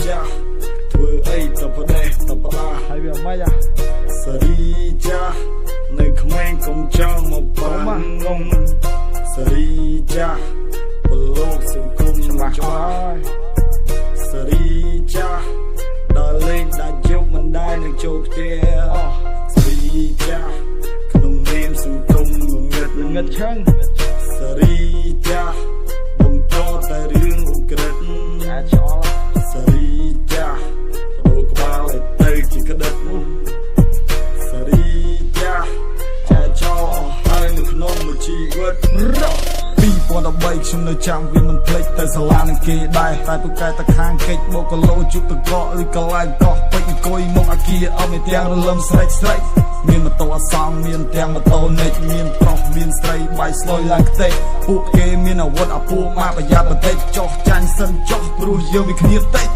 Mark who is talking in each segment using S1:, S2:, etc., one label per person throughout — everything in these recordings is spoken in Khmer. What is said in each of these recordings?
S1: ចាធ្វើអីតបដេះតបដាហើយវាមិនសេរីចានៅក្មេងកុំចង់មកបានងងសេរីចាពលលោកសង្គមច្បាស់សេរីចាដល់លេងដាច់យប់មិនដែរនឹងចូលផ្ទះសេរីចាក្នុងនាមសង្គមងឹតឆឹងសេរីចាបង្កតែរឿងឧក្រិដ្ឋអាចឆ្អល់សេរីចាបដូរក្បាលឲ្យទៅជាក្តិតសេរីចាចាចោលអស់ហើយនៅក្នុងមួយជីវិត2013ខ្ញុំនៅចាំវាមិនភ្លេចទៅសាលានឹងគេដែរតែទូកែតខាងកិច្ចបូកឡូជុកតកកឬកន្លែងកោះពេជ្រអង្គុយមកអាគារអត់មានទាំងរលឹមស្រេចមានម៉ូតូអសង្ឃមានទាំងម៉ូតូនិចមានប្រុសមានស្រីបាយស្លុយឡើងខ្ទេចពួកគេមានអាវុធអាពួកមកប្រយ័ត្នបន្តិចចោះចាញ់សិនចោះព្រោះយើងវាគ្នាតិច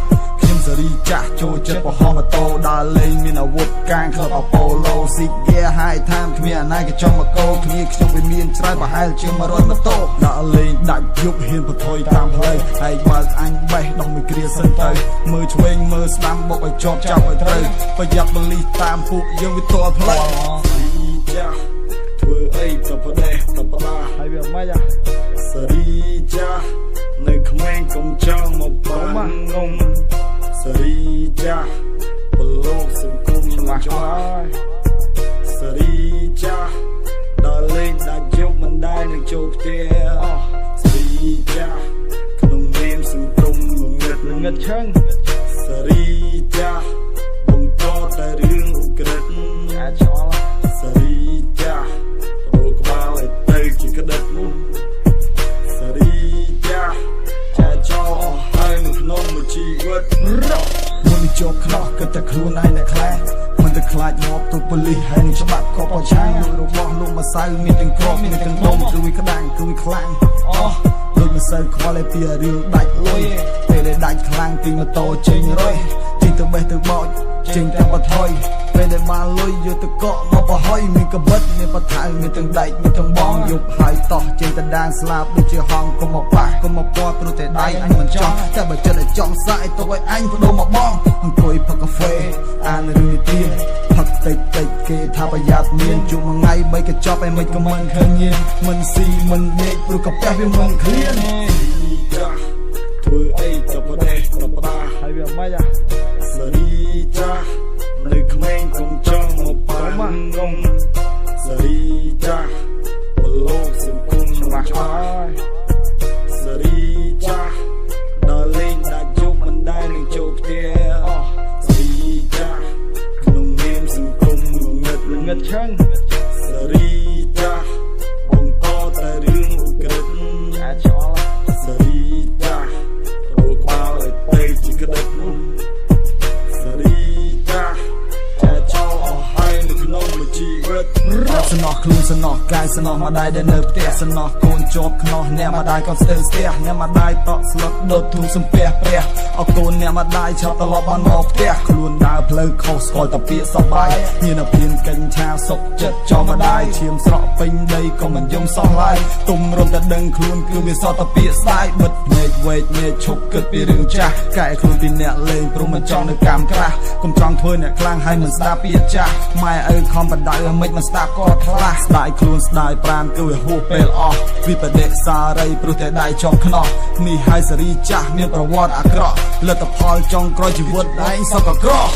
S1: ខ្ញុំសេរីចាស់ចូលចិត្តបោះម៉ូតូដើរលេងមានអាវុធកាងក្លឹបអប៉ូឡូស៊ីហ្គាហើយតាមគ្មានអាណាក៏ចង់មកកោគ្នាខ្ញុំវាមានច្រើនប្រហែលជា100ម៉ូតូដើរលេងដាច់យប់ហ៊ានបថុយតាមផ្លូវហើយបើកអញបេះដោះមួយគ្រាសិនទៅមើលឆ្វេងមើលស្ដាំបុកឲ្យជាប់ចាប់ឲ្យត្រូវប្រយ័ត្នបលិសតាមពួកយើងវាទាល់ផ្លូវចាធ្វើអីតបដេះតបដាហើយវាមិនសេរីចានៅក្មេងកុំចង់មកបានងងសេរីចាពលលោកសង្គមច្បាស់សេរីចាដល់លេងដាច់យប់មិនដែរនឹងចូលផ្ទះសេរីចាក្នុងនាមសង្គមងឹតឆឹងសេរីចាបង្កតែរឿងឧក្រិដ្ឋអាចឆ្អល់សេរីចាបដូរក្បាលឲ្យទៅជាក្តិតសេរីចាចាចោលអស់ហើយនៅក្នុងមួយជីវិតមួយជាប់ខ្នោះគិតតែខ្លួនឯងតែខ្លាចមិនទៅខ្លាចមកទូប៉ូលីសហើយនឹងច្បាប់ក៏ប្រឆាំងរបស់លោកម្សៅមានទាំងក្របមានទាំងដុំគឺវាក្តាំងគឺវាខ្លាំងដូចម្សៅខ្វល់ឲ្យពីរឿងដាច់លុយពេលដែលដាច់ខ្លាំងទីម៉ូតូចេញរុយចេញទៅបេះទៅបោចចេញទាំងបថុយពេលដែលបានលុយយកទៅកក់មកបរហុយមានកបិតមានបថៅមានទាំងដែកមានទាំងបងយប់ហើយតោះចេញទៅដានស្លាប់ដូចជាហងកុំមកប៉ះកុំមកពាល់ព្រោះតែដៃអញមិនចង់តែបើចិត្តឲ្យចង់សាយទុកឲ្យអញបដូរមកបងអង្គុយផឹកកាហ្វេអានរឿងនិទានផឹកតិចគេថាប្រយ័ត្នមានជួបមួយថ្ងៃបីក៏ចប់ឯមិនក៏មិនឃើញញៀនមិនស៊ីមិនដេកព្រោះកាពះវាមិនឃ្លានធ្វើអីតបដេះតបដាហើយវាមិនសេរីចានៅក្មេងកុំចង់មកបានងងសេរីចាពលលោកសង្គមច្បាស់សេរីចាដល់លេងដាច់យប់មិនដែរនឹងចូលផ្ទះសេរីចាក្នុងនាមសង្គមងឹតឆឹងសេរីចាបង្កតែរឿងឧក្រិដ្ឋអាចឆ្អល់សេរីចារកក្បាលឲ្យទៅជាក្តិតសេរីចាចាចោលអស់ហើយនៅក្នុងមួយជីវិតសំណោះខ្លួនសំណោះកាយសំណោះម្ដាយដែលនៅផ្ទះសំណោះកូនជាប់ខ្នោះអ្នកម្ដាយក៏ស្ទើរស្ទះអ្នកម្ដាយតក់ស្លុតដុតធូរសំពះព្រះអរគុណអ្នកម្ដាយឆាប់ត្រឡប់បានមកផ្ទះខ្លួនដើរផ្លូវខុសស្គាល់តែពាក្យសប្បាយមានអភិនកញ្ឆាសុខចិត្តចោលម្ដាយឈាមស្រក់ពេញដីក៏មិនយំសោះឡើយទុំរំតែដឹងខ្លួនគឺវាសតតែពាក្យស្ដាយបិទភ្នែកវែកញែកឈប់គិតពីរឿងចាស់កែខ្លួនពីអ្នកលេងព្រមមិនចង់នៅកម្មក្រាស់កុំចង់ធ្វើអ្នកខ្លាំងហើយមិនស្ដាប់ពាក្យចាស់ម៉ែឪខំបដៅឲ្យមិនស្ដាប់ក៏ខ្លាស់ស្ដាយខ្លួនស្ដាយប្រាណគឺវាហួសពេលអស់វិបដិសារីព្រោះតែដៃជាប់ខ្នោះនេះហើយសេរីចាស់មានប្រវត្តិអាក្រក់លទ្ធផលចុងក្រោយជីវិតឯងសក់ក៏ក្រក់